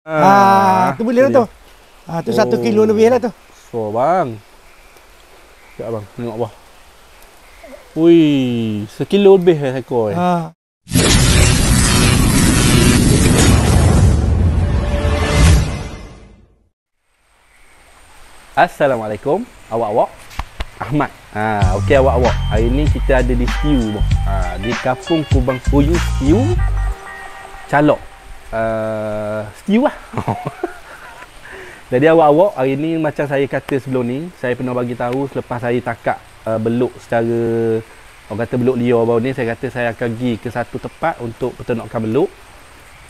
Tu boleh lah tu. Tu 1 kilo lebih lah tu. So bang. Sekejap bang, tengok bawah. Wih, 1 kilo lebih ekor. Assalamualaikum awak-awak. Ahmad. Okey awak-awak. Hari ni kita ada di Stew boh. Di Kampung Kubang Puyu Stew. Calok. Stew lah. Jadi awak-awak, hari ni macam saya kata sebelum ni, saya pernah bagi tahu selepas saya takak beluk secara orang kata beluk liar baru ni, saya kata saya akan pergi ke satu tempat untuk peternakan beluk.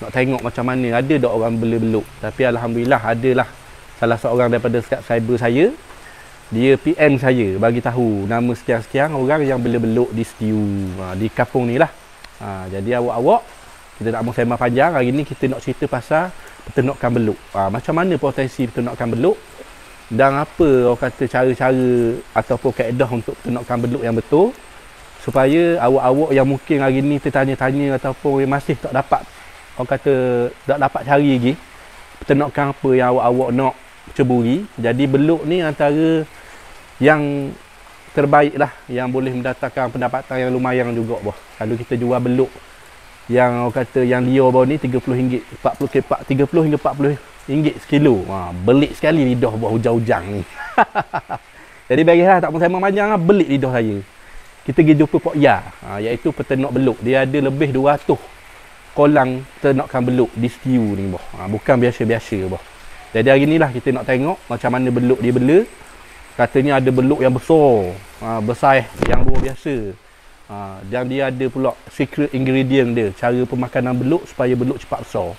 Nak tengok macam mana, ada tak orang bela beluk. Tapi alhamdulillah adalah salah seorang daripada subscriber saya, dia PM saya bagi tahu nama sekian-sekian orang yang bela beluk di Stew di kampung ni lah. Jadi awak-awak, kita tak mau sembang panjang. Hari ni kita nak cerita pasal peternakan beluk. Macam mana potensi peternakan beluk dan apa orang kata cara-cara ataupun kaedah untuk peternakan beluk yang betul, supaya awak-awak yang mungkin hari ni tertanya-tanya ataupun masih tak dapat orang kata tak dapat cari lagi peternakan apa yang awak-awak nak ceburi. Jadi beluk ni antara yang terbaik lah, yang boleh mendatangkan pendapatan yang lumayan juga boh. Kalau kita jual beluk yang orang kata yang liar baru ni RM30, 30 hingga 40 ringgit sekilo. Belik sekali lidah buat hujang-hujang ni. Jadi baiklah, tak sembang panjang lah, belik lidah saya. Kita pergi jumpa Pok Ya, iaitu peternak beluk. Dia ada lebih 200 kolang peternakan beluk di Stew ni boh. Bukan biasa-biasa boh. Jadi hari ni lah kita nak tengok macam mana beluk dia bela. Katanya ada beluk yang besar, besar yang luar biasa. Dan dia ada pula secret ingredient dia, cara pemakanan beluk supaya beluk cepat besar.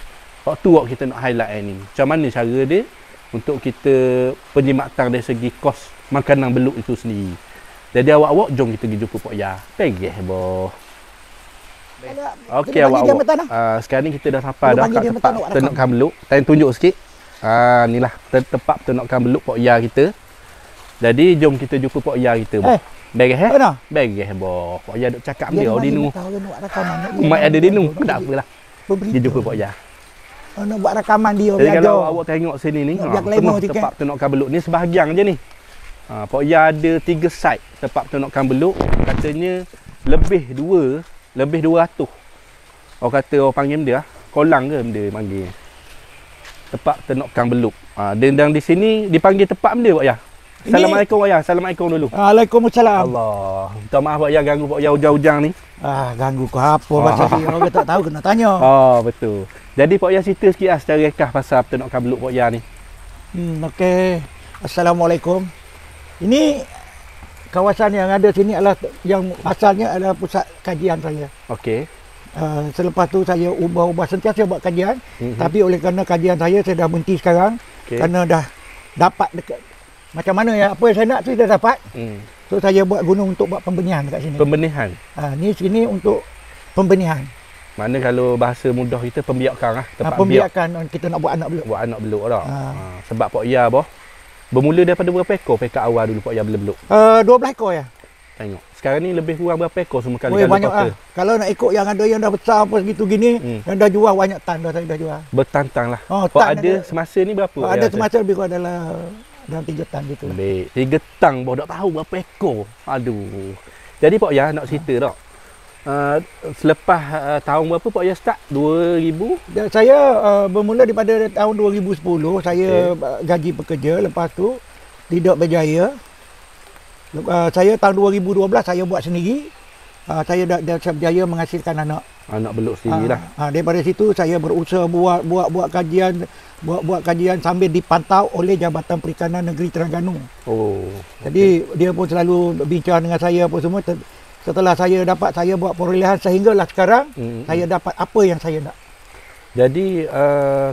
Waktu kita nak highlight ni, macam mana cara dia untuk kita penjimatang dari segi kos makanan beluk itu sendiri. Jadi awak-awak, jom kita pergi jumpa Pok Ya. Pegeh boh. Okey awak-awak, sekarang ni kita dah sampai dah kat tempat peternakan beluk. Saya tunjuk sikit. Inilah tempat peternakan beluk Pok Ya kita. Jadi jom kita jumpa Pok Ya kita boh. Begeh begeh boh. Pok Ya duk cakap dia di nu. Mak ada di nu, tak apalah. Dia jumpa Pok Ya. Nak buat rakaman dia. Jadi kalau awak tengok sini ni, tempat peternakan beluk ni sebahagian je ni. Pok Ya ada 3 site tempat peternakan beluk. Katanya lebih 200. Orang kata orang panggil dia kolang ke benda panggil. Tempat peternakan beluk. Dan di sini dipanggil tempat benda Pok Ya. Assalamualaikum Pok Ya. Assalamualaikum dulu. Waalaikumsalam. Allah. Minta maaf Pok Ya ganggu Pok Ya hujang-hujang ni. Ganggu kau apa pasal dia orang tak tahu kena tanya. Betul. Jadi Pok Ya cerita sikit secara rekah pasal peternakan beluk Pok Ya ni. Okey. Assalamualaikum. Ini kawasan yang ada sini adalah yang asalnya adalah pusat kajian saya. Okey. Selepas tu saya ubah-ubah, sentiasa buat kajian. Tapi oleh kerana kajian saya dah berhenti sekarang. Kerana dah dapat dekat macam mana ya, apa yang saya nak tu dah dapat. So saya buat gunung untuk buat pembenihan dekat sini. Pembenihan. Ni sini untuk pembenihan. Mana kalau bahasa mudah kita pembiakan lah, tempat pembiakan kita nak buat anak beluk. Buat anak beluk dah. Sebab Pok Ya boh, bermula daripada berapa ekor pekak awal dulu Pok Ya bela beluk? 12 ekor ya. Tengok. Sekarang ni lebih kurang berapa ekor semua kali banyak total? Kalau nak ikut yang ada yang dah besar apa segitu gini, yang dah jual banyak tan dah saya dah jual. Bertantang lah. Pok ada semasa ni berapa? Ada semasa lebih kurang adalah dalam 3 tan gitu lah. 3 tan boh, tak tahu berapa ekor. Aduh. Jadi Pok Ya nak cerita tak? Selepas tahun berapa Pok Ya start? 2000? Saya bermula daripada tahun 2010 saya gaji pekerja. Lepas tu tidak berjaya. Saya tahun 2012 saya buat sendiri. Saya dah berjaya menghasilkan anak beluk sendiri lah. Daripada situ saya berusaha buat kajian sambil dipantau oleh Jabatan Perikanan Negeri Terengganu. Jadi dia pun selalu bincang dengan saya apa semua. Setelah saya buat perolehan sehinggalah sekarang saya dapat apa yang saya nak. Jadi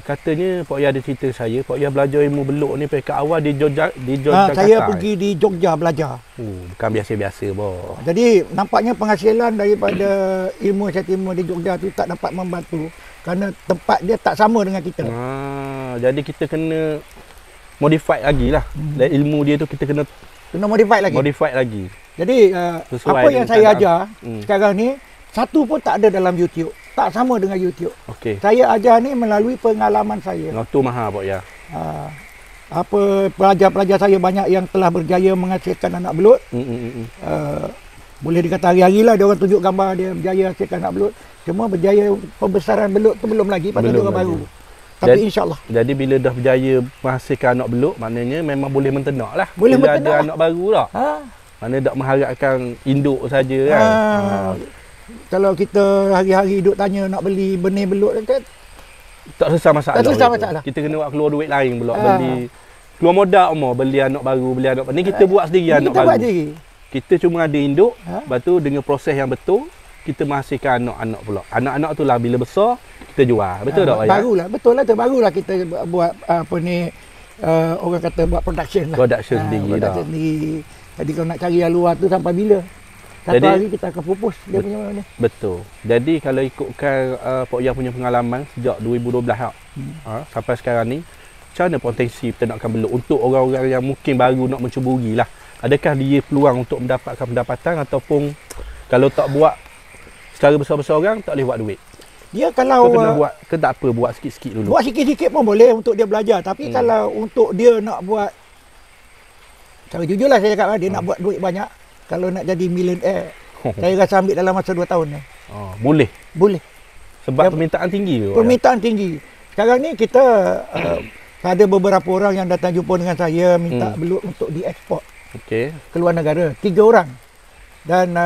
katanya Pok Ya ada cerita saya, Pok Ya belajar ilmu beluk ni pekak awal di Jogja. Saya pergi di Jogja belajar. Bukan biasa-biasa boh. Jadi nampaknya penghasilan daripada ilmu saya terima di Jogja tu tak dapat membantu kerana tempat dia tak sama dengan kita. Jadi kita kena modify lagi lah. Dan ilmu dia tu kita kena modify lagi. Jadi apa yang saya ajar sekarang ni satu pun tak ada dalam YouTube. tak sama dengan YouTube. Okey. Saya ajar ni melalui pengalaman saya. Notu mahal Pak Ya. Apa pelajar-pelajar saya banyak yang telah berjaya menghasilkan anak belut. Boleh dikata hari-hari lah dia orang tunjuk gambar dia berjaya hasilkan anak belut. Cuma berjaya pembesaran belut tu belum lagi, pasal dia orang baru. Tapi insya-Allah. Jadi bila dah berjaya menghasilkan anak belut, maknanya memang boleh menternak lah. Boleh bila menternak ada lah. anak baru lah. Mana tak mengharapkan induk saja kan. Kalau kita hari-hari duduk tanya nak beli benih belut kan, Tak selesai masalah. Tak selesai gitu. masalah. Kita kena buat keluar duit lain pula beli. Keluar modal beli anak baru, beli anak. Ni kita buat sendiri anak kita baru. buat sendiri. Kita cuma ada induk, lepas tu dengan proses yang betul, kita menghasilkan anak-anak pula. Anak-anak tu lah bila besar, kita jual. Betul tak Pak Ya? Barulah, betul lah tu. Barulah kita buat apa ni, orang kata buat production lah. Production sendiri dah. Production sendiri. Jadi kalau nak cari yang luar tu sampai bila? Satu Jadi, hari kita akan pupus dia punya ni. Betul. Jadi kalau ikutkan Pak Ya punya pengalaman sejak 2012 sampai sekarang ni, macam mana potensi peternakan belut untuk orang-orang yang mungkin baru nak mencuburi lah? Adakah dia peluang untuk mendapatkan pendapatan ataupun kalau tak buat secara besar-besaran tak boleh buat duit? Dia kalau kena buat ke tak apa, buat sikit-sikit dulu. Buat sikit-sikit pun boleh untuk dia belajar. Tapi kalau untuk dia nak buat, cara jujur lah saya cakap, dia nak buat duit banyak. Kalau nak jadi millionaire, saya rasa ambil dalam masa 2 tahun ni. Boleh? Boleh. Sebab permintaan tinggi ke? Permintaan tinggi. Sekarang ni kita ada beberapa orang yang datang jumpa dengan saya minta belut untuk diekspor ke luar negara. 3 orang. Dan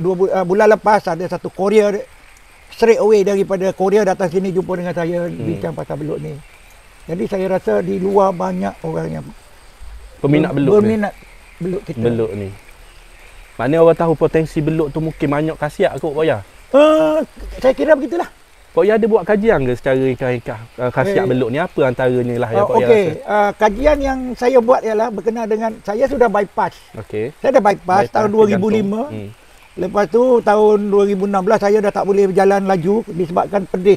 2 bulan lepas ada satu Korea straight away daripada Korea datang sini jumpa dengan saya bincang pasal belut ni. Jadi saya rasa di luar banyak orang yang peminat belut belut kita. Belut ni. Maknanya orang tahu potensi belut tu mungkin banyak khasiat kot Pak Ya? Saya kira begitulah. Pak Ya ada buat kajian ke secara ringkas khasiat belut ni? Apa antaranya lah yang Pak Ya rasa? Kajian yang saya buat ialah berkenaan dengan, saya sudah bypass. Saya dah bypass tahun 2005. Lepas tu tahun 2016 saya dah tak boleh berjalan laju disebabkan pedih.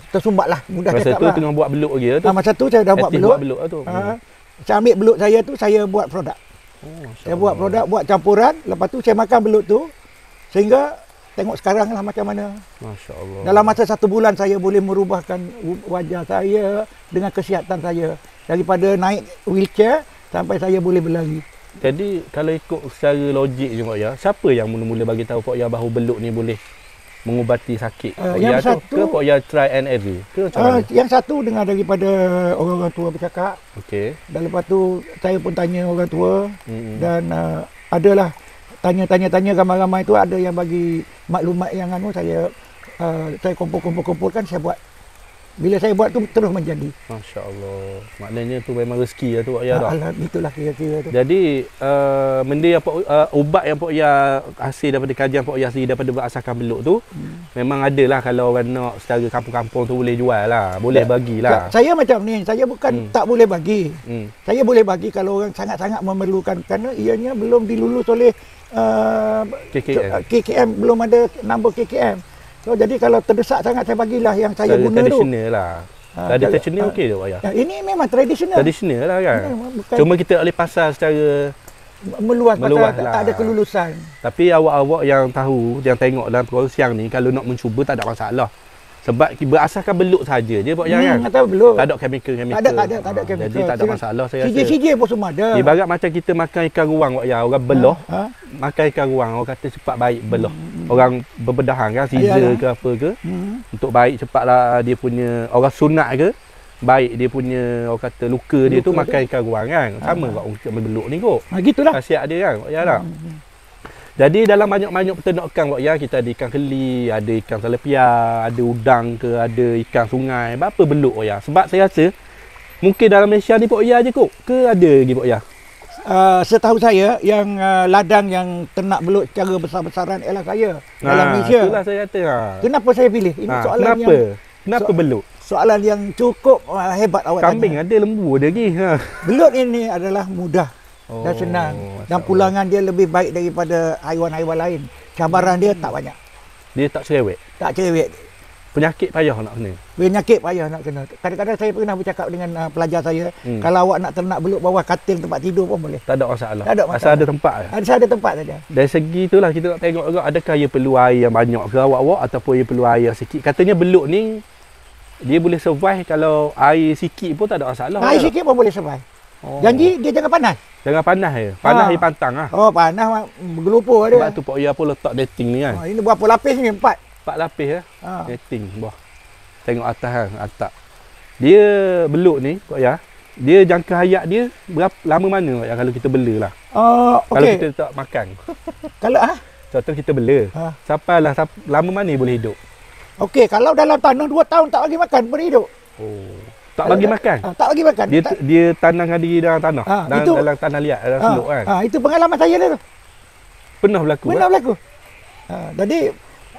Tersumbat lah, mudah masa cakap tu lah. tengah buat belut lagi tu? Masa tu saya dah buat belut. Tu. Saya ambil belut saya tu, saya buat produk. Saya buat produk, buat campuran. Lepas tu saya makan belut tu. Sehingga tengok sekarang lah macam mana. Masya Allah. Dalam masa 1 bulan saya boleh merubahkan wajah saya dengan kesihatan saya. Daripada naik wheelchair sampai saya boleh berlari. Jadi kalau ikut secara logik je Pak Ya, siapa yang mula-mula bagi tahu Pak Ya bahawa belut ni boleh mengubati sakit? Yang Ya satu ke Pak Ya try and error? Ke macam mana? yang satu dengar daripada orang-orang tua bercakap. Dan lepas tu saya pun tanya orang tua. Dan adalah tanya ramai-ramai tu, ada yang bagi maklumat yang saya kumpulkan, saya buat. Bila saya buat tu terus menjadi. Masya Allah. Maknanya tu memang rezeki lah tu Pak Ya dah. Itulah kira-kira tu. Jadi benda yang ubat yang Pak Ya hasil daripada kajian Pak Ya sendiri daripada berasaskan belut tu memang ada lah. Kalau orang nak secara kampung-kampung tu boleh jual lah, boleh bagilah. Saya macam ni, saya bukan tak boleh bagi. Saya boleh bagi kalau orang sangat-sangat memerlukan, kerana ianya belum dilulus oleh KKM, belum ada nombor KKM. So, jadi kalau terdesak sangat saya bagilah yang saya guna tu. Tradisional lah. Ada tradisional okey tu Pak Ya? Ini memang tradisional. Tradisional lah kan. Cuma kita tak boleh pasal secara meluas lah. Tak ada kelulusan. Tapi awak-awak yang tahu, yang tengok dalam perkongsian ni, kalau nak mencuba tak ada masalah. Sebab berasaskan belut saja je Pak Ya kan. Atau belut. Tak ada chemical-chemical. Tak ada chemical. Jadi tak ada masalah saya rasa. CJ pun semua ada. Ibarat macam kita makan ikan ruang Pak Ya, orang belah. Makan ikan ruang, orang kata cepat baik belah. Orang berbedahan kan, Caesar ke apa ke. Untuk baik cepatlah dia punya, orang sunat ke, baik dia punya orang kata luka dia tu makan ikan ruang kan. Sama kat belut ni kot. Gitulah. Khasiat dia kan Pak Ya tak? Jadi dalam banyak-banyak peternakan Pak Ya, kita ada ikan keli, ada ikan telepia, ada udang ke, ada ikan sungai. Berapa belut Pak Ya? Sebab saya rasa mungkin dalam Malaysia ni Pak Ya je kot, ke ada lagi Pak Ya? Setahu saya yang ladang yang ternak belut secara besar-besaran ialah saya dalam Malaysia. Itulah saya kata. Kenapa saya pilih? Ini soalan kenapa? Kenapa belut? Soalan yang cukup hebat awak Kambing tanya. ada, lembu ada lagi. Belut ini adalah mudah dan senang. Dan pulangan dia lebih baik daripada haiwan-haiwan lain. Cabaran dia tak banyak. Dia tak cerewet. Tak cerewet. Penyakit payah nak kena. Penyakit payah nak kena. Kadang-kadang saya pernah bercakap dengan pelajar saya, kalau awak nak ternak belut bawah katil tempat tidur pun boleh. Tak ada masalah. Tak ada masalah. Asal ada tempat. Ada tempat saja. Dari segi itulah kita nak tengok juga adakah ia perlu air yang banyak ke awak-awak ataupun ia perlu air sikit. Katanya belut ni dia boleh survive kalau air sikit pun tak ada masalah. Air sikit pun boleh survive. Janji dia jangan panas. Jangan panas je. Panas air pantang lah. Oh, panas bergelupur Sebab dia. tu Pak Oya pun letak netting ni kan. Ini berapa lapis ni? 4. 4 lapis ya. Netting bawah. Tengok atas kan, atap. Dia belut ni Pak Oya, dia jangka hayat dia berapa lama mana Pak Oya kalau kita bela lah. Kalau kita tak makan. Kalau Contoh kita bela. Sampailah lama mana boleh hidup? Okey, kalau dalam tanah 2 tahun tak bagi makan boleh hidup. Tak bagi makan. Tak bagi makan. Dia tanamkan diri dalam tanah. Dalam tanah liat, dalam seluk kan. Itu pengalaman saya dah tu. Pernah berlaku. Pernah berlaku. Jadi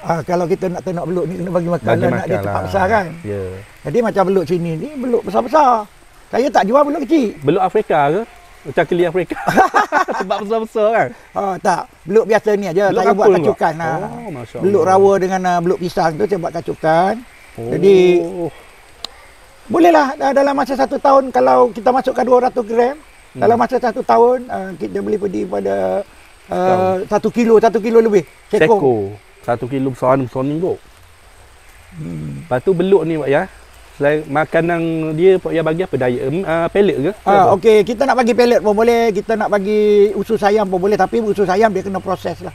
kalau kita nak ternak belut ni kena bagi makan lah, nak dia cepat besar kan. Ya. Jadi macam belut sini ni belut besar-besar. Saya tak jual belut kecil. Belut Afrika ke? Macam keli Afrika. Sebab besar-besar kan? Tak. Belut biasa ni aja. Saya buat kacukan. Belut rawa dengan belut pisang tu saya buat kacukan. Jadi bolehlah dalam masa 1 tahun kalau kita masukkan 200 gram. Dalam masa 1 tahun kita boleh pergi pada 1 kilo lebih. Seko. 1 kilo besar ni tu. Lepas tu belut ni Pak Ya. Selain makanan dia Pak Ya bagi apa diet? Pellet ke? Okey, kita nak bagi pellet pun boleh, kita nak bagi usus ayam pun boleh, tapi usus ayam dia kena proses lah.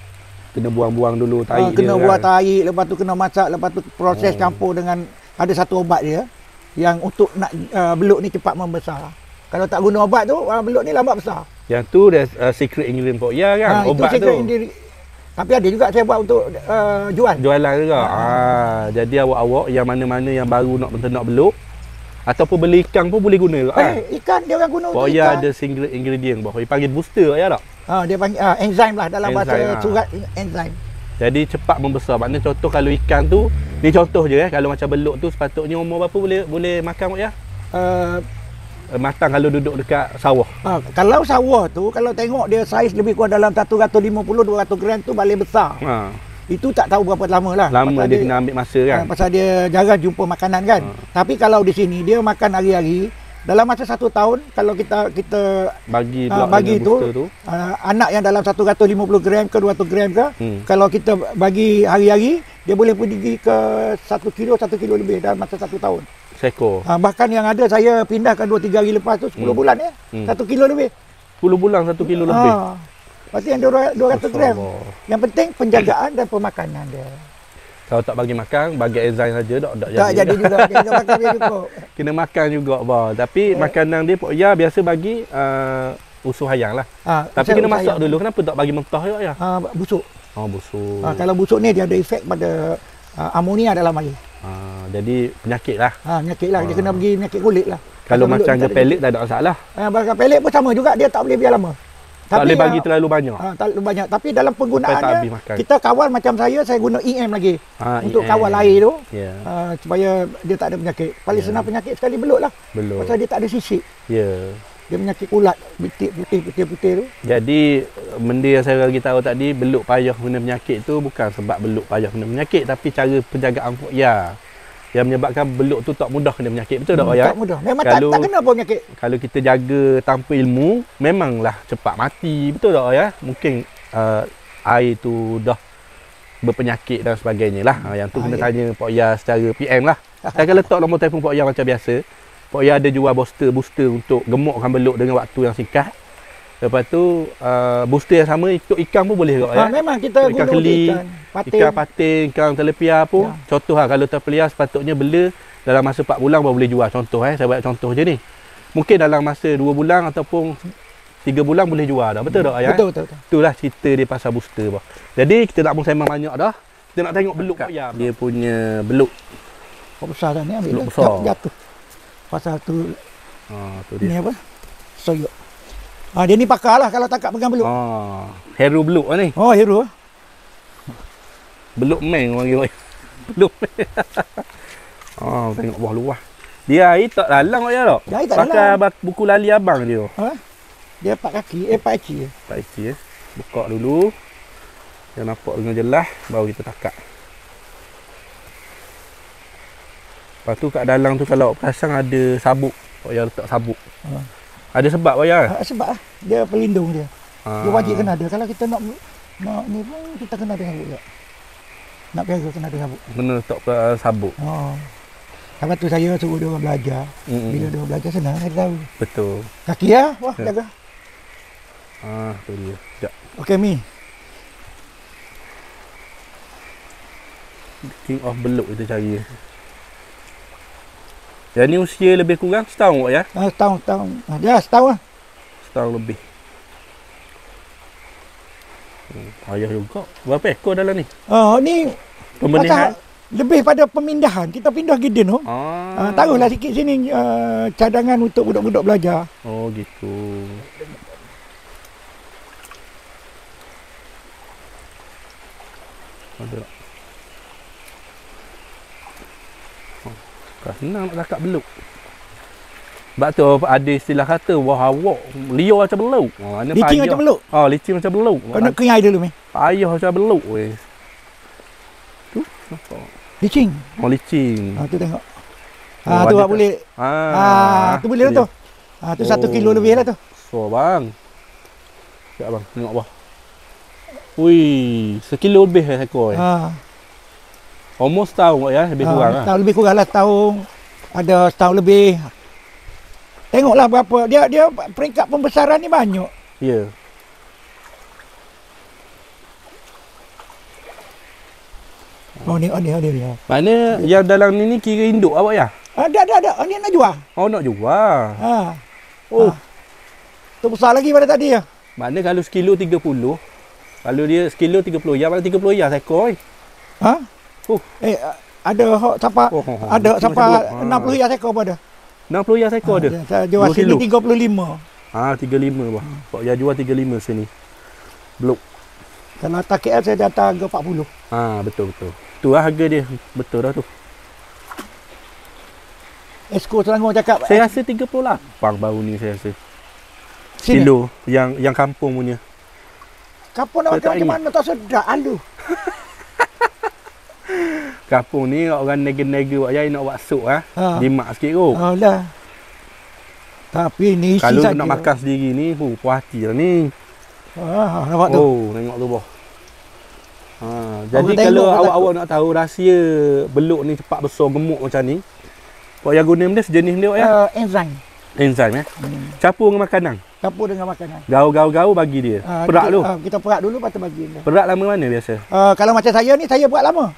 Kena buang-buang dulu tahi dia. Kena buang tahi, lepas tu kena masak, lepas tu proses campur dengan ada satu ubat dia yang untuk nak belut ni cepat membesar. Kalau tak guna ubat tu, belut ni lambat besar. Yang tu dia secret ingredient Pak Ya kan? Ubat tu. Tapi ada juga saya buat untuk jualan juga. Jadi awak-awak yang mana-mana yang baru nak menternak belut ataupun beli ikan pun boleh guna juga. Ikan dia orang guna untuk ikan. Ya ada single ingredient Pak. Dia panggil booster ya tak? Dia panggil enzim lah dalam bahasa surat enzim. Jadi cepat membesar. Maknanya contoh kalau ikan tu, ni contoh je kalau macam belut tu sepatutnya umur berapa boleh makan Pak Ya? Matang kalau duduk dekat sawah. Kalau sawah tu, kalau tengok dia saiz lebih kurang dalam 150-200 gram tu balik besar. Itu tak tahu berapa lama lah. Lama dia kena ambil masa kan. Pasal dia jarang jumpa makanan kan. Tapi kalau di sini dia makan hari-hari. Dalam masa 1 tahun kalau kita bagi tu anak yang dalam 150 gram ke 200 gram ke, kalau kita bagi hari-hari dia boleh pergi ke 1 kilo lebih dalam masa 1 tahun. Seko. Bahkan yang ada saya pindahkan 2-3 hari lepas tu 10 bulan ya. 1 kilo lebih. 10 bulan 1 kilo lebih. Pasti yang 200 gram. Yang penting penjagaan dan pemakanan dia. Kalau tak bagi makan, bagi enzim saja tak jadi juga. Dia makan dia cukup. Kena makan juga bah. Tapi makanan dia Pak Ya biasa bagi usus ayam lah. Tapi kena masak dulu. Kenapa tak bagi mentah ya? Busuk. Busuk. Kalau busuk ni dia ada efek pada amonia dalam air. Jadi penyakit lah. Penyakit lah. Dia kena bagi penyakit kulit lah. Kalau macam je pellet tak ada masalah. Bahkan pellet pun sama juga. Dia tak boleh biar lama. Tak boleh bagi terlalu banyak. Terlalu banyak. Tapi dalam penggunaannya, kita kawal macam saya guna EM lagi. Untuk kawal air tu. Supaya dia tak ada penyakit. Paling senang penyakit sekali belut lah. Pasal dia tak ada sisik. Dia penyakit ulat. Putih-putih tu. Jadi, benda yang saya bagi tahu tadi, belut payah kena penyakit tu bukan sebab belut payah kena penyakit. Tapi cara penjagaan Pak Ya yang menyebabkan belut tu tak mudah kena penyakit. Betul tak Pak Ya? Tak mudah. Memang tak kena pun penyakit. Kalau kita jaga tanpa ilmu, memanglah cepat mati. Betul tak Pak Ya? Mungkin air tu dah berpenyakit dan sebagainya lah. Yang tu kena tanya Pak Ya secara PM lah. Saya akan letak nombor telefon Pak Ya macam biasa. Pak Ya ada jual booster untuk gemukkan belut dengan waktu yang singkat. Lepas tu booster yang sama untuk ikan pun boleh tak ya? Memang kita ikan guna keli, ikan patin, ikan telepia pun. Contoh lah kalau telepia sepatutnya bela dalam masa 4 bulan baru boleh jual. Contoh saya buat contoh je ni. Mungkin dalam masa 2 bulan ataupun 3 bulan boleh jual dah. Betul tak ya? Betul. Itulah cerita dia pasal booster bah. Jadi kita tak mau sembang banyak dah. Kita nak tengok belut ya. Dia punya belut. Besar dah ni ambil. Belut besar. Jatuh. Pasal tu. Tu dia. Ni apa? Soyok. Dia ni pakar lah kalau tangkap pegang belut. Hero belut lah ni. Hero. Belut meng orang kata. Belut meng. Tengok bawah luar. Dia air tak lalang ya tak? Dia air tak pakai buku lali abang dia. Dia 4 kaki, 4 eci. 4 eci Buka dulu. Yang nampak dengan jelas baru kita takak. Lepas tu kat dalam tu kalau awak perasan ada sabuk. Pak Yah letak sabuk. Ada sebab Pak Yah? Sebab dia pelindung dia. Dia wajib Ah. kena ada. Kalau kita nak ni pun kita kena ada sabuk juga. Nak piara kena ada sabuk. Kena letak sabuk. Lepas tu saya suruh dia orang belajar. Mm-mm. Bila dia orang belajar senang dia tahu. Betul. Kaki ya, wah Ya. jaga. Tu dia. Sekejap. Okey Mi. King of beluk kita cari. Yang ni usia lebih kurang setahun Pak Yah? Setahun. Ya, setahun lah. Setahun lebih. Payah juga. Berapa ekor dalam ni? Ni Pembenihan? pasal lebih pada pemindahan. Kita pindah Giden tu. Taruhlah sikit sini cadangan untuk budak-budak belajar. Oh gitu. Ada tak? Bukan senang nak cakap beluk. Sebab tu ada istilah kata, wah awak liar macam beluk. Licin macam beluk. Licin macam beluk. Kena kenyai dulu Mi. Payah macam beluk weh. Tu nampak. Licin. Licin. Tu tengok. Oh, Tu ada tak tak? boleh. Tu boleh lah tu. Tu 1 kilo lebih lah tu. So bang. Sekejap bang, tengok bawah. Wih, 1 kilo lebih ekor. Almost tahun ya, lebih kurang lah. Tahun lebih kurang lah, ada setahun lebih. Tengoklah berapa dia peringkat pembesaran ni banyak. Ya. Ni. Mana yang dalam ni kira induk awak ya? Ada. Ni nak jual. Oh nak jual. Oh. Tu besar lagi pada tadi ya. Mana kalau sekilo 30. Kalau dia sekilo 30 ya, mana 30 ya seekor. Ada hok siapa? Ada macam siapa beluk. 60 ya sekor pada. 60 ya seekor dia. Saya jual 2 sini kilo. 35. 35 bah. Pak Yah jual 35 sini. Beluk. Kalau atas KL saya datang harga 40. Betul. Tu lah harga dia. Betul dah tu. Esko Selangor cakap Saya rasa 38 baru ni saya rasa. sini. Kilo yang kampung punya. Kapur nak Saya tak makan macam ingat. mana tak sedap alu. Kampung ni orang nega-nega Pak Yah nak buat sup Jimat sikit kot. Alah. Tapi ni isi Kalau saja. nak makan sendiri ni, puas hati lah ni. Nampak tu. Tengok tu boh. Jadi Orang kalau tengok awak-awak nak tahu rahsia beluk ni cepat besar gemuk macam ni, Pak Yah guna benda sejenis dia Pak Yah. Enzyme. Enzyme Campur dengan makanan. Campur dengan makanan. Gaul bagi dia. Perak tu. Kita perak dulu lepas tu bagi dia. Perak lama mana biasa? Kalau macam saya ni saya buat lama.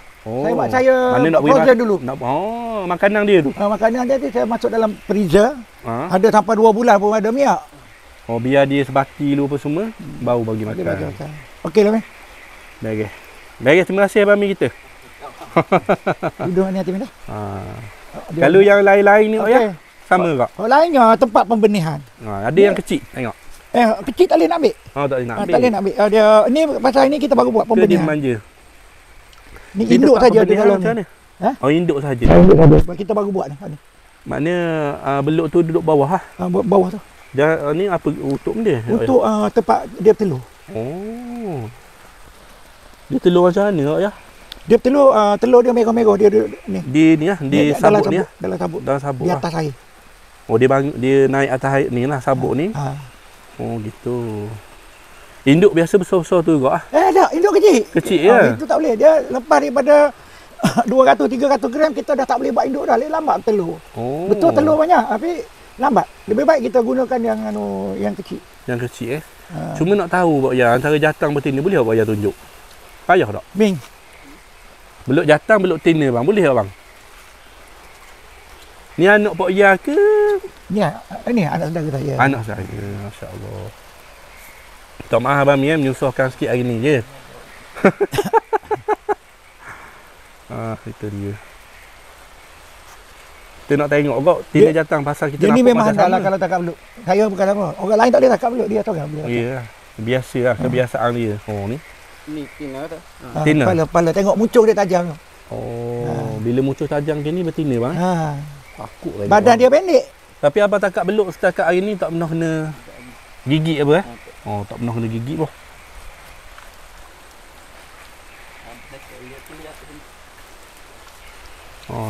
Saya Mana nak beri frozen dulu. Makanan dia tu. Makanan dia tu saya masuk dalam freezer. Ha? Ada sampai 2 bulan pun ada minyak. Biar dia sebati dulu apa semua, baru bagi makan. Okey lah, Meh. Baik, terima kasih Abang Mi kita. Duduk ni hati minta. Kalau yang lain-lain ni okey. Sama tak? Lainnya tempat pembenihan. Ada yang kecil, tengok. Kecil tak boleh nak ambil. Tak boleh nak ambil. Tak boleh nak ambil. Dia ni pasal ini kita baru buat Ke dia pembenihan. manja? Ni induk saja di dalam macam ni. mana? Induk saja. Kita baru buat ni. Maknanya beluk tu duduk bawah lah. Bawah tu. Dan ni apa untuk dia? Untuk tempat dia bertelur. Dia telur macam mana ya? Dia bertelur, telur dia merah-merah dia ni. Di ni lah, di sabuk ni lah. Dalam sabuk. Dalam sabuk Di lah. atas air. Dia naik atas air ni lah sabuk ni. Gitu. Induk biasa besar-besar tu juga ah. Tak, induk kecil. Kecil ya. Itu tak boleh. Dia lepas daripada 200-300 gram kita dah tak boleh buat induk dah. Lambat telur. Betul telur banyak tapi lambat. Lebih baik kita gunakan yang kecil. Yang kecil Cuma nak tahu Pak Yah antara jatang betina boleh tak Pak Yah tunjuk? Payah tak? Ming. Beluk jatang, beluk tina bang. Boleh tak bang? Ni anak Pak Yah ke? Ni anak saudara saya. Anak saya. Masya-Allah. Tak maaf abang Mi menyusahkan sikit hari ni je. Itu dia. Kita nak tengok kok tina jatang pasal kita dia nampak ni memang macam handal lah sama. kalau takap beluk. Saya bukan apa. Orang lain tak boleh takap beluk. Dia seorang boleh. Ya. Biasa lah kebiasaan dia. Ni. Ni tina tu. Tina. Kepala tengok muncung dia tajam. Bila muncul tajam ke ni betina bang. Takut lah. Badan dia pendek. Tapi abang takap beluk setakat hari ni tak pernah kena gigit apa tak pernah kena gigit boh.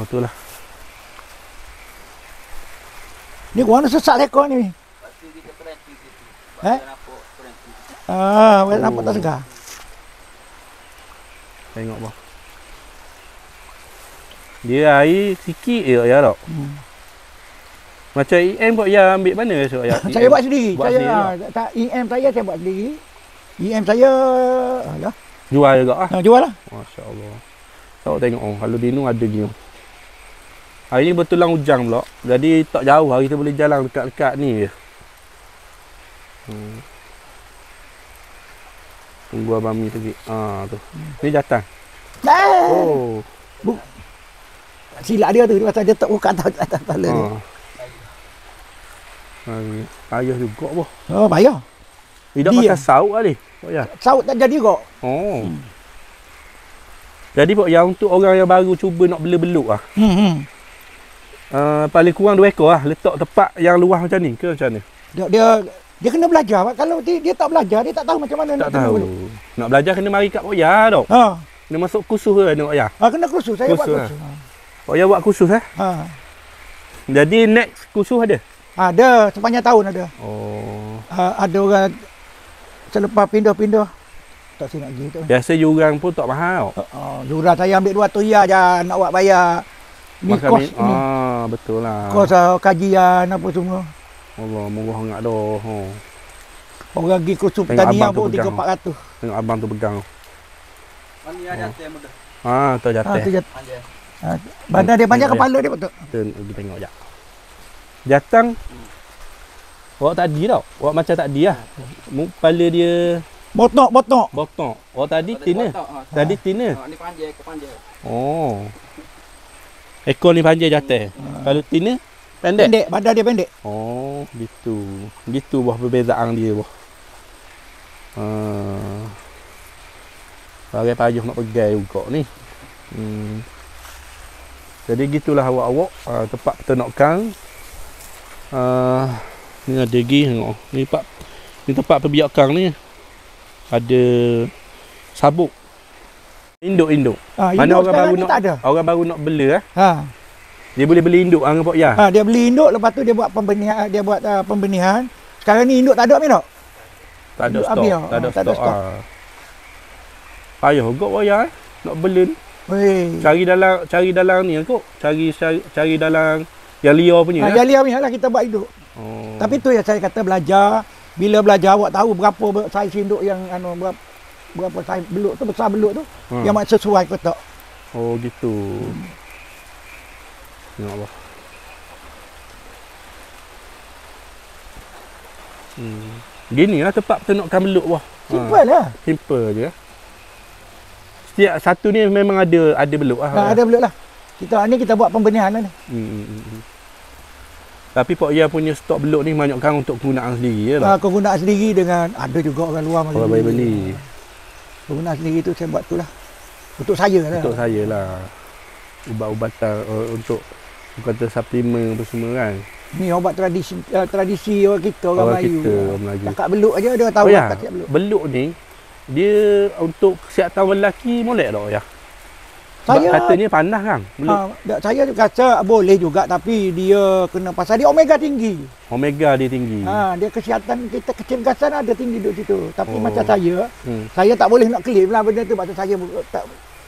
Itulah. Ni gua nak sesak lekor ni. Waktu kita perinting situ. Eh? Nampak perinting. Nampak tak segar. Tengok bang. Dia air sikit je ya tak? Macam EM buat ya ambil mana so ya? Saya buat sendiri. Buat Saya sendiri tak EM saya buat sendiri. EM saya alah, Jual juga ah. jual lah. Masya-Allah. Tahu tengok kalau Dino ada gini. Hari ni betulan hujan pula. Jadi tak jauh hari kita boleh jalan dekat-dekat ni je. Tunggu abang Mi sikit. Tu. Ni jatang. Oh. Silap dia tu pasal dia tak buka atas kepala dia. Ayah juga boh. Oh, payah. Tidak Dia. pakai sauk kali. Oh ya. Saut tak jadi kok. Oh. Jadi Pok, yang untuk orang yang baru cuba nak bela-beluk ah. Paling kurang 2 ekor lah. Letak tepat yang luas macam ni ke macam mana? Dia kena belajar. Pak. Kalau dia tak belajar, dia tak tahu macam mana Tak nak tahu. kena. Nak belajar kena mari kat Pok Ya tau. Kena masuk kursus ke nak Ya? Kena kursus. Saya buat Kursus kursus. Pok Ya buat kursus eh? Jadi next kursus ada? Ada, sepanjang tahun ada. Oh. Ada orang selepas pindah-pindah. Tak silap lagi tu. Biasa jurang pun tak mahal. Jurang saya ambil 200 riyal je nak buat bayar. Ni kos ni. Betul lah. Kos kajian apa semua. Allah, murah sangat dah. Orang pergi kursus Tengok pertanian abang tu pun pegang. 300-400. Tengok abang tu pegang. Mana ada yang mudah. Tu jatah. Tu je. Panjang. Badan dia panjang, Tengok, kepala dia betul. Kita tengok jap. Jatang. Awak tadi tau. Awak macam tadi lah. Kepala dia Botok. botong. Awak tadi tina. Tadi tina. Ni panjang ke panjang. Oh. Ekor ni panjang jatah. Kalau tina pendek. Pendek, badan dia pendek. Oh, gitu. Gitu buah perbezaan dia buah. Bagai payuh nak pegai juga ni. Jadi gitulah awak-awak tempat peternakan. Ni ada lagi tengok. Ni tempat perbiakan ni. Ada sabuk. Induk. Mana induk orang baru ni nak tak ada. orang baru nak bela dia boleh beli induk dengan Pok Ya. Dia beli induk, lepas tu dia buat pembenihan, pembenihan. Sekarang ni induk tak ada Min tak? Tak ada Induk stok. habis, Tak ada tak ada stok. stok. Payah juga Pok Ya nak bela ni. Weh. Cari dalam ni kok. Cari dalam yang liar punya. Jadi lah kita buat induk. Oh. Tapi tu yang saya kata belajar. Bila belajar awak tahu berapa saiz induk yang berapa saiz beluk tu, besar beluk tu. Yang mak sesuai ke tak. Oh gitu. Tengok apa. Gini lah tempat peternakan beluk wah. Simple lah. Simple je. Setiap satu ni memang ada beluk lah. Ada beluk lah. Kita buat pembenihan lah ni. Tapi Pok Ya punya stok beluk ni banyakkan untuk penggunaan sendiri je lah. Kegunaan sendiri dengan ada juga orang luar Orang beli. Kegunaan sendiri tu saya buat tu lah. Untuk saya lah. Untuk saya lah. Ubat-ubatan untuk kata suplemen apa semua kan. Ni obat tradisi orang kita, orang Melayu. Orang Melayu. Cakap beluk aja dia tahu Ya, cakap beluk. beluk ni dia untuk kesihatan lelaki molek tak ya? Katanya panas kan beluk. Saya rasa boleh juga tapi dia kena pasal dia omega tinggi. Omega dia tinggi. Dia kesihatan kita kecergasan ada tinggi duduk situ. Tapi macam saya tak boleh nak claim lah benda tu pasal saya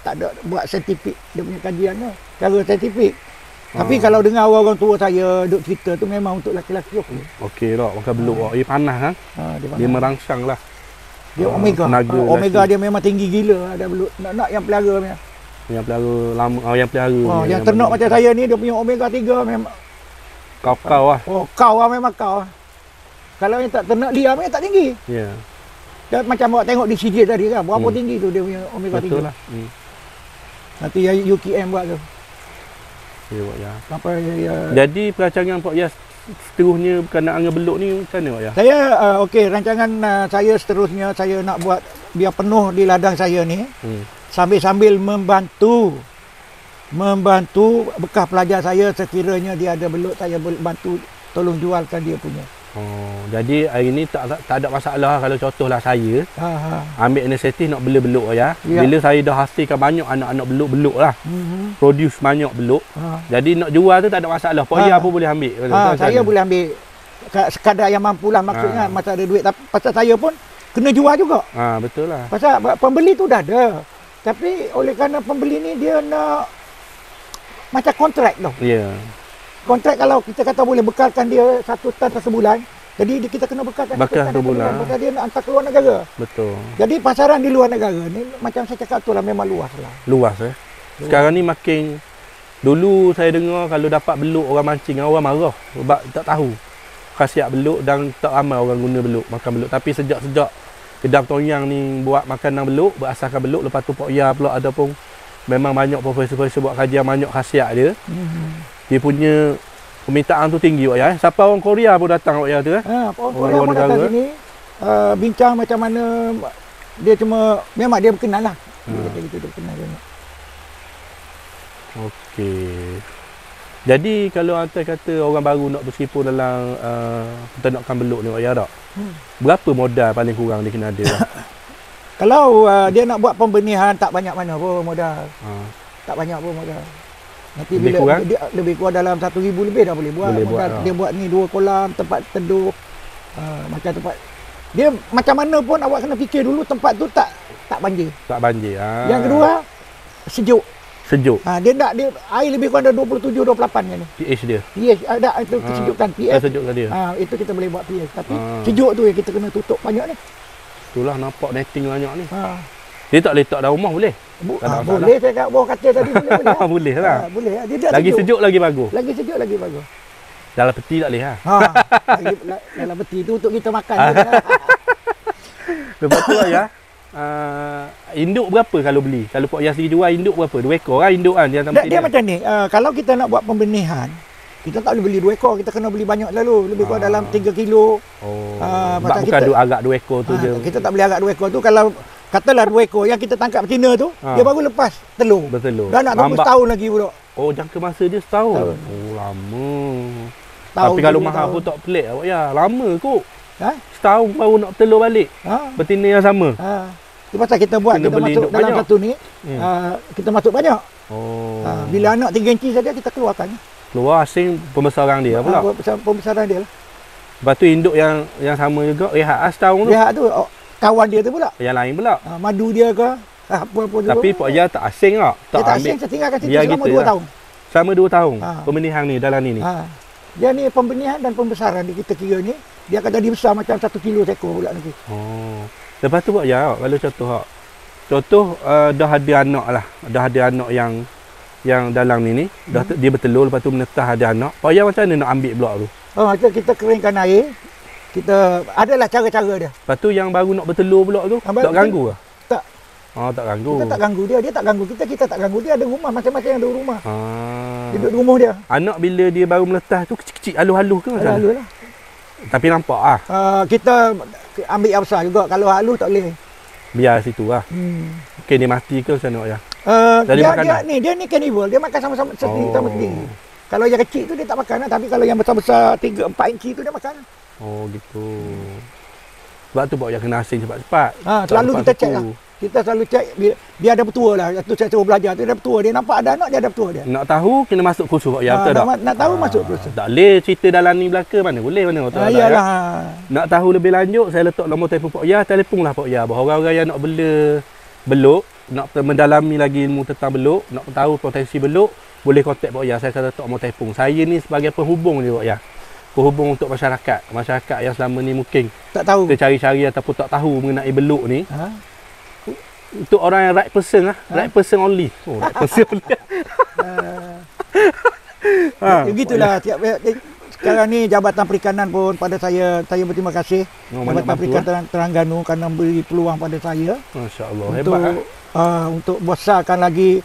tak ada buat saintifik dia punya kajian tu. Cara saintifik. Tapi kalau dengar orang tua saya duk cerita tu memang untuk lelaki-lelaki okey. Okey tak makan beluk dia panas kan. Dia merangsang lah. Dia omega. Omega dia memang tinggi gila ada beluk. Nak yang pelara punya. Yang pelara lama yang pelara. Yang ternak macam saya ni dia punya omega 3 memang kau lah. Kau lah memang kau. Kalau yang tak ternak liar memang tak tinggi. Ya. Dia macam awak tengok di CJ tadi kan, berapa tinggi tu dia punya omega 3. Betul lah. Nanti yang UKM buat tu. Ya Pak Ya. Sampai Jadi perancangan Pak Ya seterusnya berkenaan dengan beluk ni macam mana Pak Ya? saya okey, rancangan saya seterusnya saya nak buat biar penuh di ladang saya ni. Sambil-sambil membantu bekas pelajar saya sekiranya dia ada beluk saya bantu tolong jualkan dia punya. Jadi hari ni tak ada masalah kalau contohlah saya ambil inisiatif nak bela beluk ya. Bila saya dah hasilkan banyak anak-anak beluk lah. Produce banyak beluk. Jadi nak jual tu tak ada masalah. Pok ya pun boleh ambil. Saya boleh ambil sekadar yang mampulah maksudnya masa ada duit, tapi pasal saya pun kena jual juga. Betul lah. Pasal pembeli tu dah ada. Tapi oleh kerana pembeli ni dia nak macam kontrak tau. Ya. Kontrak kalau kita kata boleh bekalkan dia 1 tan sebulan, jadi kita kena bekalkan 1 tan sebulan. Pasal dia nak hantar keluar negara. Betul. Jadi pasaran di luar negara ni macam saya cakap tu lah, memang luas lah. Luas Sekarang ni makin, dulu saya dengar kalau dapat beluk orang mancing, orang marah sebab tak tahu khasiat beluk dan tak ramai orang guna beluk, makan beluk. Tapi sejak Kedai Toyang ni buat makanan beluk, berasaskan beluk, lepas tu Pok Ya pula ada pun memang banyak profesor-profesor buat kajian banyak khasiat dia. Dia punya permintaan tu tinggi Pok Ya. Siapa orang Korea pun datang Pok Ya tu orang Korea pun datang sini bincang macam mana dia, cuma memang dia berkenal lah. Dia berkenal dia. Okey. Jadi kalau hantar kata orang baru nak bersimpul dalam peternakan beluk ni Pok Ya tak? Berapa modal paling kurang dia kena ada lah? Kalau dia nak buat pembenihan tak banyak mana pun modal. Tak banyak pun modal. Nanti lebih bila kurang? Dia lebih kurang dalam 1,000 lebih dah boleh buat. Dia buat ni 2 kolam, tempat teduh. Macam tempat dia macam mana pun awak kena fikir dulu tempat tu tak banjir. Tak banjir. Yang kedua sejuk. Dia air lebih kurang ada 27 28 kan ni. pH dia. pH ada itu kesejukan pH. Kesejukan dia. Itu kita boleh buat pH, tapi sejuk tu yang kita kena tutup banyak ni. Itulah nampak netting banyak ni. Dia tak letak dalam rumah boleh? Boleh, saya kat bawah katil tadi boleh. Boleh lah. Boleh. Dia lagi sejuk lagi bagus. Lagi sejuk lagi bagus. Dalam peti tak boleh Dalam peti tu untuk kita makan. Lepas tu ya. Induk berapa kalau beli? Kalau Pok Ya sendiri jual induk berapa? 2 ekor kan induk kan dia macam ni. Kalau kita nak buat pembenihan, kita tak boleh beli 2 ekor, kita kena beli banyak lalu, lebih kurang dalam 3 kilo. Sebab bukan agak 2 ekor tu je. Kita tak boleh agak 2 ekor tu. Kalau katalah 2 ekor yang kita tangkap betina tu, dia baru lepas telur. Bertelur. Dah nak tunggu setahun lagi pula. Jangka masa dia setahun. Lama. Tapi kalau mahal pun tak pelik Pok Ya. Lama kot. Setahun baru nak telur balik. Betina yang sama. Itu pasal kita buat, kita masuk dalam banyak. Satu ni, kita masuk banyak. Bila anak 3 inci saja kita keluarkan. Keluar asing pembesaran dia pula. Pembesaran dia lah. Lepas tu induk yang sama juga rehat setahun tu. Rehat tu kawan dia tu pula. Yang lain pula. Madu dia ke apa-apa tu. Tapi Pok Ya tak asing tak? Dia tak asing, saya tinggalkan situ selama 2 tahun. Selama 2 tahun pembenihan ni dalam ni. Dia ni pembenihan dan pembesaran kita kira ni, dia akan jadi besar macam 1 kilo seekor pula nanti. Lepas tu Pok Ya, kalau contoh dah ada anak lah. Dah ada anak yang dalam ni dah dia bertelur, lepas tu menetah ada anak. Pok Ya macam mana nak ambil pula tu? Kita keringkan air. Kita adalah cara-cara dia. Lepas tu yang baru nak bertelur pula tu, tak ganggu ke? Tak. Tak ganggu. Kita tak ganggu dia tak ganggu kita, kita tak ganggu dia. Ada rumah masing-masing, ada rumah. Dia duduk di rumah dia. Anak bila dia baru meletah tu kecil-kecil, halus-halus ke macam mana? Halus lah. Tapi nampak ah. Kita ambil yang besar juga. Kalau halus tak boleh. Biar situ lah. Okey, dia mati ke macam mana ya? Dia ni cannibal. Dia makan sama-sama sendiri. Kalau yang kecil tu dia tak makan lah. Tapi kalau yang besar-besar 3-4 inci tu dia makan lah. Gitu. Sebab tu Pok Ya kena asing cepat-cepat. Selalu kita cek lah. Kita selalu cek biar ada petua lah. Tu saya suruh belajar tu ada petua. Dia nampak ada anak, dia ada petua dia. Nak tahu kena masuk kursus Pok Ya, betul tak? Nak tahu masuk kursus. Tak boleh cerita dalam ni belaka mana boleh mana. Iyalah. Nak tahu lebih lanjut, saya letak nombor telefon Pok Ya, telefonlah Pok Ya. Bahawa orang-orang yang nak bela beluk, nak mendalami lagi ilmu tentang beluk, nak tahu potensi beluk, boleh kontak Pok Ya. Saya akan letak nombor telefon. Saya ni sebagai penghubung je Pok Ya. Penghubung untuk masyarakat yang selama ni mungkin tak tahu, tercari-cari ataupun tak tahu mengenai beluk ni. Untuk orang yang right person lah. Right person only. Right person only. Begitulah. Sekarang ni Jabatan Perikanan pun pada saya berterima kasih. Jabatan Perikanan Terengganu kerana beri peluang pada saya. Masya-Allah, hebat untuk besarkan lagi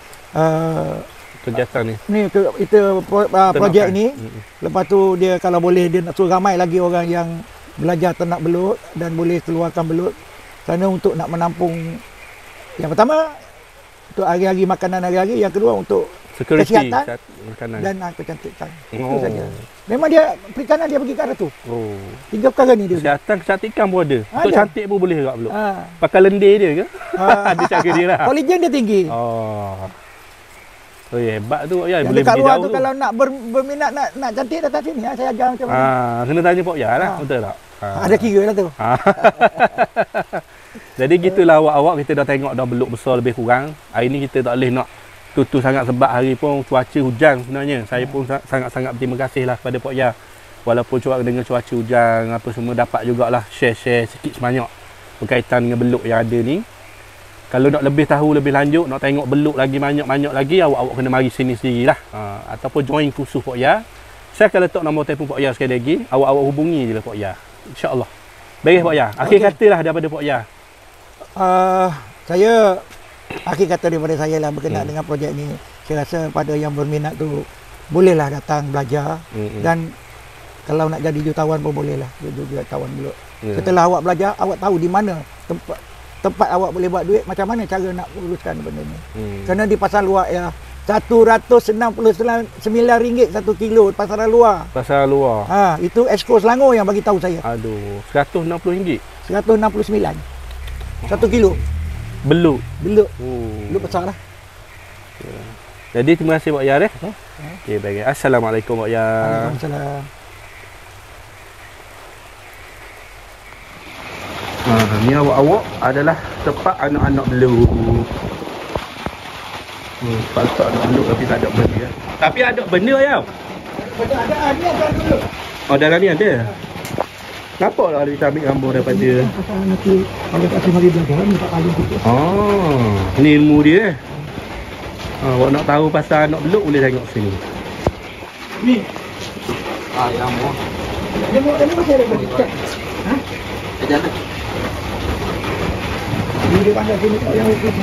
kegiatan ni. Projek ni. Lepas tu dia kalau boleh dia nak suruh ramai lagi orang yang belajar ternak belut dan boleh keluarkan belut. Kerana untuk nak menampung, yang pertama untuk hari-hari makanan hari-hari, yang kedua untuk security, kesihatan makanan dan kecantikan. Itu saja. Memang dia perikanan dia pergi ke arah tu. Oh. 3 perkara ni dia. Kesihatan kecantikan pun ada. Untuk Ada. cantik pun boleh juga belum. Ha. Pakai lendir dia ke? Ha. Ada cara dia lah. Collagen dia tinggi. Oh. Oh hebat tu ya, Yang boleh dekat pergi luar jauh tu kalau nak berminat nak cantik datang sini. Saya ajar macam mana. kena tanya Pok Ya lah, Ha. betul tak? Ada kira lah tu. Jadi gitulah awak-awak, kita dah tengok dah beluk besar lebih kurang. Hari ni kita tak boleh nak tutu sangat sebab hari pun cuaca hujan sebenarnya. Saya pun sangat-sangat berterima kasih lah kepada Pok Ya. Walaupun dengan cuaca hujan apa semua, dapat jugalah share sikit sebanyak berkaitan dengan beluk yang ada ni. Kalau nak lebih tahu lebih lanjut, nak tengok beluk lagi banyak-banyak lagi, awak kena mari sini sendirilah. Ataupun join kursus Pok Ya. Saya akan letak nombor telefon Pok Ya sekali lagi. Awak hubungi je lah Pok Ya. InsyaAllah. Baik Pok Ya. Akhir katalah daripada Pok Ya. Saya akhir kata daripada saya lah berkenaan dengan projek ni. Saya rasa pada yang berminat tu bolehlah datang belajar dan kalau nak jadi jutawan pun bolehlah jadi jutawan beluk. Setelah awak belajar, awak tahu di mana tempat awak boleh buat duit, macam mana cara nak uruskan benda ni. Kerana di pasar luar ya RM199 1 kilo pasaran luar. Pasar luar. Itu Exco Selangor yang bagi tahu saya. Aduh, RM160. 169 1 kilo. Beluk. Beluk. Oh. Beluk besar lah. Jadi terima kasih Pok Ya deh. Okey, baik. Assalamualaikum Pok Ya. Waalaikumsalam. Ni awak-awak adalah tempat anak-anak beluk. Pasal anak beluk tapi tak ada benda ya. Tapi ada benda ya. Ada ni ada beluk. Oh, dalam ni ada. Nampak lah kita ambil gambar daripada. Pasal nanti kalau tak mari belajar ni tak paling tu. Oh, ni ilmu dia. Awak nak tahu pasal anak beluk boleh tengok sini. Ni. Yang mau. Dia masih ada benda. Jalan. Dia pandai sini tak yang hukum.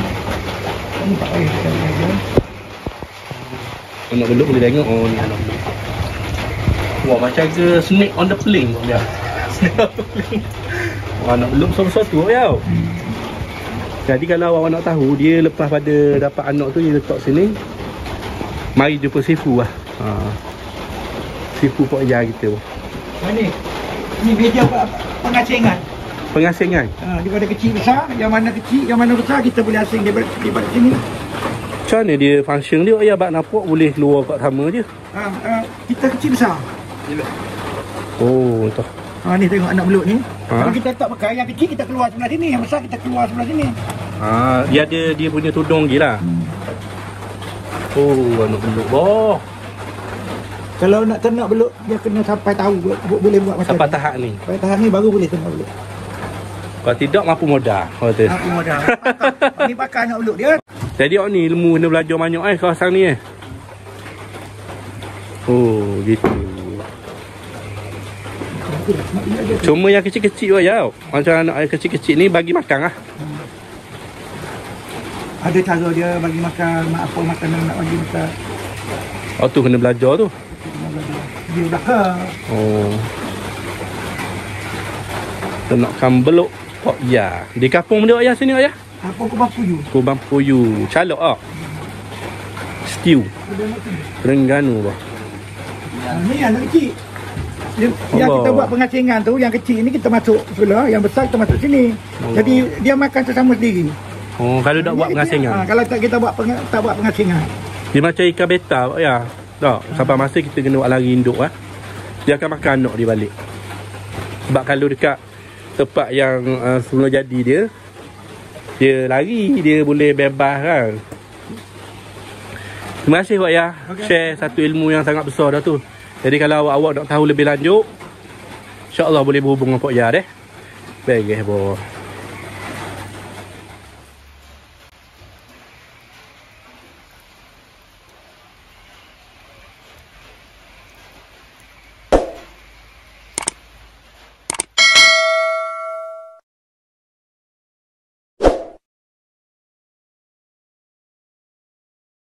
Ini tak payah kita belajar. Anak beluk boleh tengok. Oh, ni anak beluk. Wah, macam ke snake on the plane Pok Ya. Snake on the plane. Wah, anak beluk besar-besar tu ya. Jadi kalau awak nak tahu, dia lepas pada dapat anak tu, dia letak sini. Mari jumpa Sifu lah. Sifu Pok Ya kita. Ni. Ni meja pengasingan. Pengasingan. Daripada kecil besar, yang mana kecil, yang mana besar kita boleh asing daripada sini. Macam mana dia function dia? Ya, abang nampak boleh keluar kat sama je. Kita kecil besar. Oh, entah. Ni tengok anak beluk ni. Kalau kita tak pakai yang kecil kita keluar sebelah sini, yang besar kita keluar sebelah sini. Dia ada dia punya tudung lagi lah. Oh, anak beluk. Oh. Kalau nak ternak beluk, dia kena sampai tahu boleh buat macam Sampai ni. tahap ni. Sampai tahap ni baru boleh ternak beluk. Kalau tidak, mampu modal. Kata. Aku modal. Ni pakai anak beluk dia. Jadi awak ni ilmu kena belajar banyak kawasan ni Oh, gitu. Cuma yang kecil-kecil ya. Macam anak yang kecil-kecil ni bagi makan lah. Ada cara dia bagi makan, apa makanan nak bagi makan. Oh, tu kena belajar tu. Dia belakang. Oh. Ternakan beluk Pok Ya. Di kampung dia ya sini ya. Apa Kubang Puyu? Kubang Puyu. Calok ah. Stew. Terengganu bah. Ni anak kecil. Yang kita buat pengasingan tu, yang kecil ni kita masuk sebelah, yang besar kita masuk sini. Jadi dia makan sesama sendiri. Oh, kalau tak buat pengasingan. Kalau tak kita buat tak buat pengasingan. Dia macam ikan beta Pok Ya. Tak, sampai masa kita kena buat lari induk dia akan makan anak dia balik. Sebab kalau dekat tempat yang semula jadi dia lari, dia boleh bebas kan. Terima kasih Pok Ya. Share satu ilmu yang sangat besar dah tu. Jadi kalau awak nak tahu lebih lanjut, insya-Allah boleh berhubung dengan Pok Ya deh. Baik, boh.